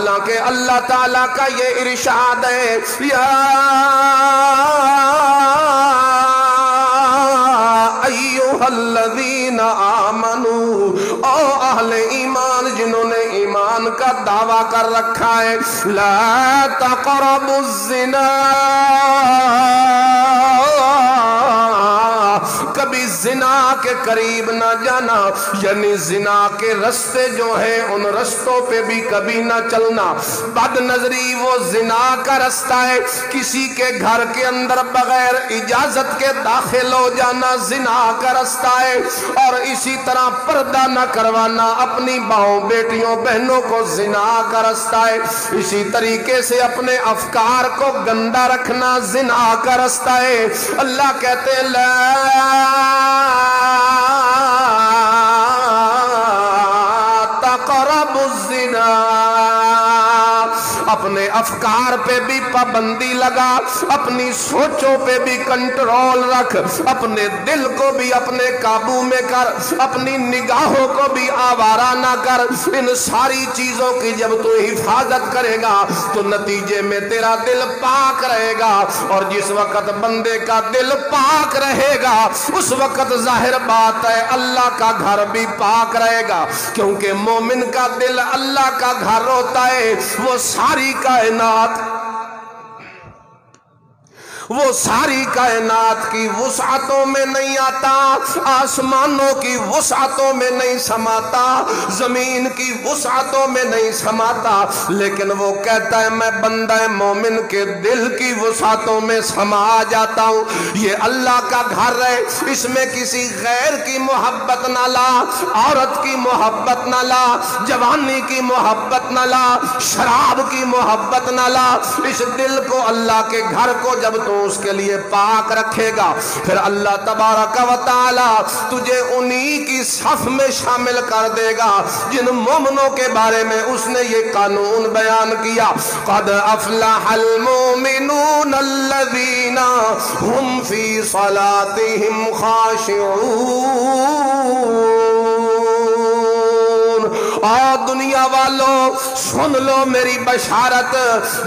حالانکہ اللہ تعالیٰ کا یہ ارشاد ہے یا ایھا الذین آمنوا، او اہل ایمان جنہوں نے ایمان کا دعویٰ کر رکھا ہے، لا تقربوا الزنا، کبھی زنا کے قریب نہ جانا، یعنی زنا کے رستے جو ہیں ان رستوں پہ بھی کبھی نہ چلنا۔ بد نظری وہ زنا کا رستہ ہے، کسی کے گھر کے اندر بغیر اجازت کے داخل ہو جانا زنا کا رستہ ہے، اور اسی طرح پردہ نہ کروانا اپنی بہنوں بیٹیوں بہنوں کو زنا کا رستہ ہے، اسی طریقے سے اپنے افکار کو گندا رکھنا زنا کا رستہ ہے۔ اللہ کہتے ہیں لا تقربوا الزنا، اپنے افکار پہ بھی پابندی لگا، اپنی سوچوں پہ بھی کنٹرول رکھ، اپنے دل کو بھی اپنے قابو میں کر، اپنی نگاہوں کو بھی آوارہ نہ کر۔ ان ساری چیزوں کی جب تو حفاظت کرے گا تو نتیجے میں تیرا دل پاک رہے گا، اور جس وقت بندے کا دل پاک رہے گا اس وقت ظاہر بات ہے اللہ کا گھر بھی پاک رہے گا، کیونکہ مومن کا دل اللہ کا گھر ہوتا ہے۔ وہ ساری کائنات کی وسعتوں میں نہیں آتا، آسمانوں کی وسعتوں میں نہیں سماتا، زمین کی وسعتوں میں نہیں سماتا، لیکن وہ کہتا ہے میں بندہ مومن کے دل کی وسعتوں میں سما جاتا ہوں۔ یہ اللہ کا گھر ہے، اس میں کسی غیر کی محبت نہ لا، عورت کی محبت نہ لا، جوانی کی محبت نہ لا، شراب کی محبت نہ لا۔ اس دل کو اللہ کے گھر کو جب تو اس کے لیے پاک رکھے گا، پھر اللہ تبارک و تعالی تجھے انہی کی صف میں شامل کر دے گا جن مومنوں کے بارے میں اس نے یہ قانون بیان کیا، قد افلح المؤمنون الذین هم فی صلاتهم خاشعون۔ اور دنیا والوں سن لو میری بشارت،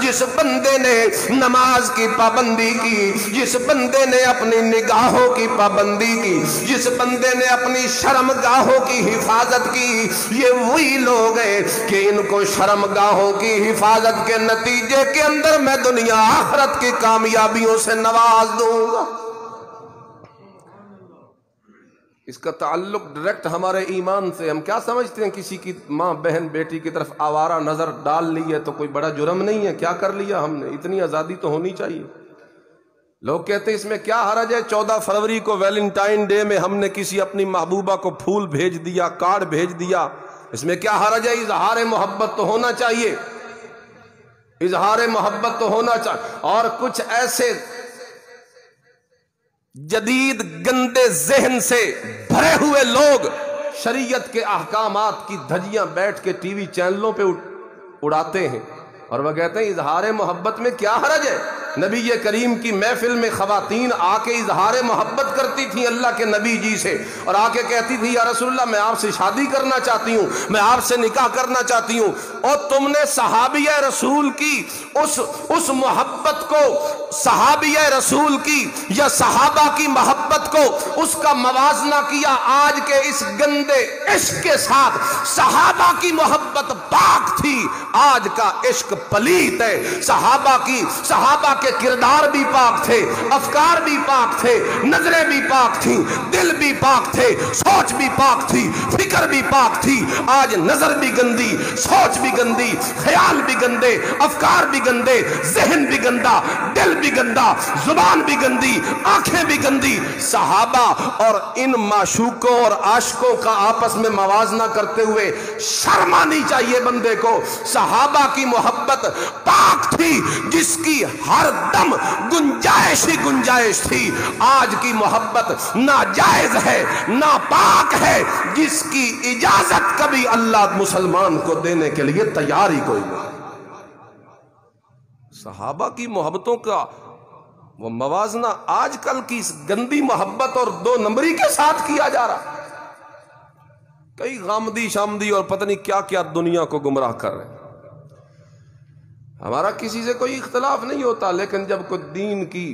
جس بندے نے نماز کی پابندی کی، جس بندے نے اپنی نگاہوں کی پابندی کی، جس بندے نے اپنی شرمگاہوں کی حفاظت کی، یہ وہی لوگ ہیں کہ ان کو شرمگاہوں کی حفاظت کے نتیجے کے اندر میں دنیا آخرت کی کامیابیوں سے نواز دوں گا۔ اس کا تعلق ڈائریکٹ ہمارے ایمان سے۔ ہم کیا سمجھتے ہیں کسی کی ماں بہن بیٹی کی طرف آوارہ نظر ڈال لی ہے تو کوئی بڑا جرم نہیں ہے، کیا کر لیا ہم نے؟ اتنی آزادی تو ہونی چاہیے۔ لوگ کہتے ہیں اس میں کیا حرج ہے، 14 فروری کو ویلنٹائن ڈے میں ہم نے کسی اپنی محبوبہ کو پھول بھیج دیا، کارڈ بھیج دیا، اس میں کیا حرج ہے؟ اظہار محبت تو ہونا چاہیے، اظہار محبت تو ہونا چاہیے۔ اور کچھ ایسے جدید گندے ذہن سے بھرے ہوئے لوگ شریعت کے احکامات کی دھجیاں بیٹھ کے ٹی وی چینلوں پہ اڑاتے ہیں، اور وہ کہتے ہیں اظہار محبت میں کیا حرج ہے۔ نبی کریم کی محفل میں خواتین آ کے اظہار محبت کرتی تھیں اللہ کے نبی جی سے، اور آ کے کہتی تھی یا رسول اللہ میں آپ سے شادی کرنا چاہتی ہوں، میں آپ سے نکاح کرنا چاہتی ہوں۔ اور تم نے صحابیہ رسول کی اس محبت کو، صحابیہ رسول کی یا صحابہ کی محبت کو، اس کا موازنہ کیا آج کے اس گندے عشق کے ساتھ۔ صحابہ کی محبت پاک تھی، آج کا عشق پلیت ہے۔ صحابہ کے کردار بھی پاک تھے، افکار بھی پاک تھے، نظریں بھی پاک تھیں، دل بھی پاک تھے، سوچ بھی پاک تھی، فکر بھی پاک تھی۔ آج نظر بھی گندی، سوچ بھی گندی، خیال بھی گندے، افکار بھی گندے، ذہن بھی گندا، دل بھی گندا، زبان بھی گندی، آنکھیں بھی گندی۔ صحابہ اور ان معشوقوں اور عاشقوں کا آپس میں موازنہ کرتے ہوئے شرم آنی چاہیے بندے کو۔ صحابہ کی محبت پاک تھی جس کی ہر دم گنجائش ہی گنجائش تھی، آج کی محبت ناجائز ہے، ناپاک ہے، جس کی اجازت کبھی اللہ مسلمان کو دینے کے لیے تیار ہی کوئی نہیں۔ صحابہ کی محبتوں کا وہ موازنہ آج کل کی اس گندی محبت اور دو نمبری کے ساتھ کیا جا رہا۔ کئی غامدی شامدی اور پتہ نہیں کیا کیا دنیا کو گمراہ کر رہے ہیں۔ ہمارا کسی سے کوئی اختلاف نہیں ہوتا، لیکن جب کوئی دین کی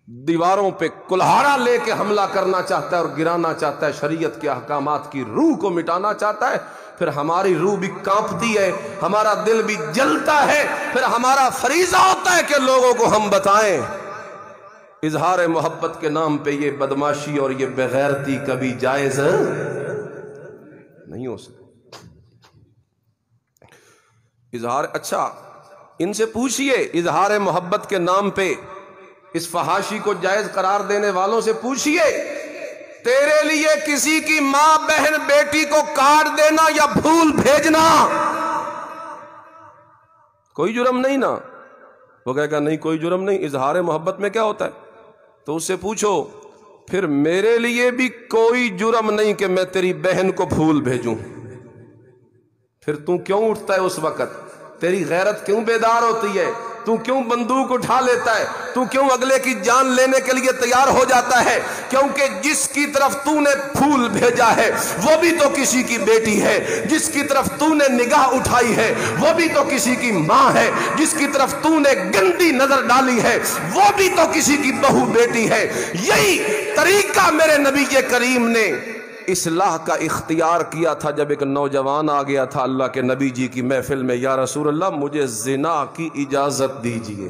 دیواروں پہ کلہاڑا لے کے حملہ کرنا چاہتا ہے اور گرانا چاہتا ہے، شریعت کے احکامات کی روح کو مٹانا چاہتا ہے، پھر ہماری روح بھی کانپتی ہے، ہمارا دل بھی جلتا ہے، پھر ہمارا فریضہ ہوتا ہے کہ لوگوں کو ہم بتائیں اظہار محبت کے نام پہ یہ بدماشی اور یہ بغیرتی کبھی جائز نہیں ہو سکتی۔ اچھا ان سے پوچھئے، اظہار محبت کے نام پہ اس فحاشی کو جائز قرار دینے والوں سے پوچھئے، تیرے لیے کسی کی ماں بہن بیٹی کو کاٹ دینا یا پھول بھیجنا کوئی جرم نہیں نا؟ وہ کہے گا نہیں کوئی جرم نہیں، اظہار محبت میں کیا ہوتا ہے؟ تو اس سے پوچھو پھر میرے لیے بھی کوئی جرم نہیں کہ میں تیری بہن کو پھول بھیجوں، پھر تو کیوں اٹھتا ہے اس وقت؟ تیری غیرت کیوں بیدار ہوتی ہے؟ تو کیوں بندوق اٹھا لیتا ہے؟ تو کیوں اگلے کی جان لینے کے لیے تیار ہو جاتا ہے؟ کیونکہ جس کی طرف تو نے پھول بھیجا ہے وہ بھی تو کسی کی بیٹی ہے، جس کی طرف تو نے نگاہ اٹھائی ہے وہ بھی تو کسی کی ماں ہے، جس کی طرف تو نے گندی نظر ڈالی ہے وہ بھی تو کسی کی بہو بیٹی ہے۔ یہی طریقہ میرے نبی کریم نے اصلاح کا اختیار کیا تھا جب ایک نوجوان آ گیا تھا اللہ کے نبی جی کی محفل میں، یا رسول اللہ مجھے زنا کی اجازت دیجئے،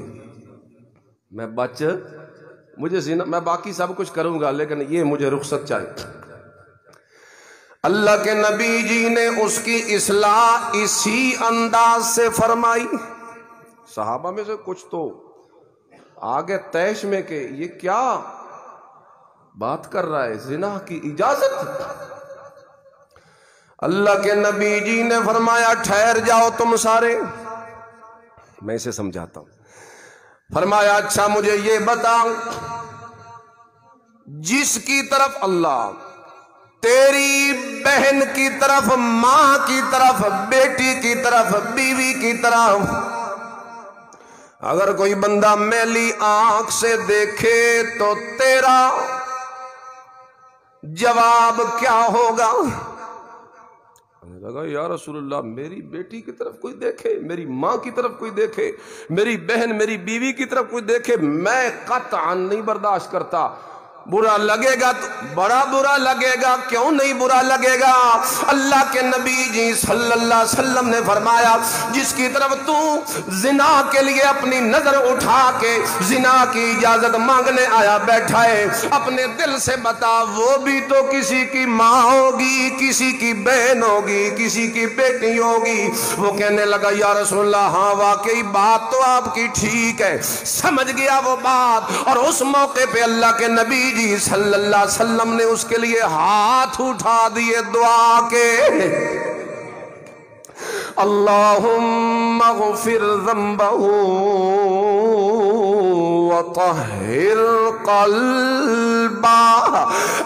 مجھے زنا، میں باقی سب کچھ کروں گا لیکن یہ مجھے رخصت چاہیے۔ اللہ کے نبی جی نے اس کی اصلاح اسی انداز سے فرمائی۔ صحابہ میں سے کچھ تو آگے تیش میں کہ یہ کیا بات کر رہا ہے، زنا کی اجازت؟ اللہ کے نبی جی نے فرمایا ٹھہر جاؤ تم سارے، میں اسے سمجھاتا ہوں۔ فرمایا اچھا مجھے یہ بتاؤ، جس کی طرف اللہ تیری بہن کی طرف، ماں کی طرف، بیٹی کی طرف، بیوی کی طرف اگر کوئی بندہ میلی آنکھ سے دیکھے تو تیرا جواب کیا ہوگا؟ لگا یا رسول اللہ میری بیٹی کی طرف کوئی دیکھے، میری ماں کی طرف کوئی دیکھے، میری بہن میری بیوی کی طرف کوئی دیکھے، میں قطعاً نہیں برداشت کرتا۔ برا لگے گا تو بڑا برا لگے گا، کیوں نہیں برا لگے گا؟ اللہ کے نبی جی صلی اللہ علیہ وسلم نے فرمایا جس کی طرف تو زنا کے لیے اپنی نظر اٹھا کے زنا کی اجازت مانگنے آیا بیٹھا ہے، اپنے دل سے بتا وہ بھی تو کسی کی ماں ہوگی، کسی کی بہن ہوگی، کسی کی بیٹی ہوگی۔ وہ کہنے لگا یا رسول اللہ ہاں واقعی بات تو آپ کی ٹھیک ہے، سمجھ گیا وہ بات۔ اور اس موقع پہ اللہ کے نبی جی صلی اللہ علیہ وسلم نے اس کے لیے ہاتھ اٹھا دیے دعا کے، اللہم اغفر ذنبہ وطہر قلبہ،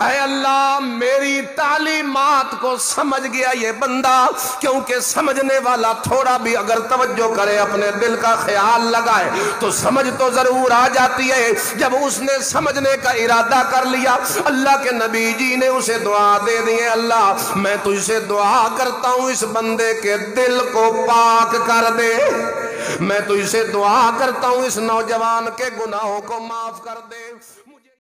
اے اللہ میری تعلیمات کو سمجھ گیا یہ بندہ، کیونکہ سمجھنے والا تھوڑا بھی اگر توجہ کرے اپنے دل کا خیال لگائے تو سمجھ تو ضرور آ جاتی ہے۔ جب اس نے سمجھنے کا ارادہ کر لیا اللہ کے نبی جی نے اسے دعا دے دی، اللہ میں تجھ سے دعا کرتا ہوں اس بندے کے دل کو پاک کر دے، میں تجھ سے دعا کرتا ہوں اس نوجوان کے گناہوں کو معاف کر دے۔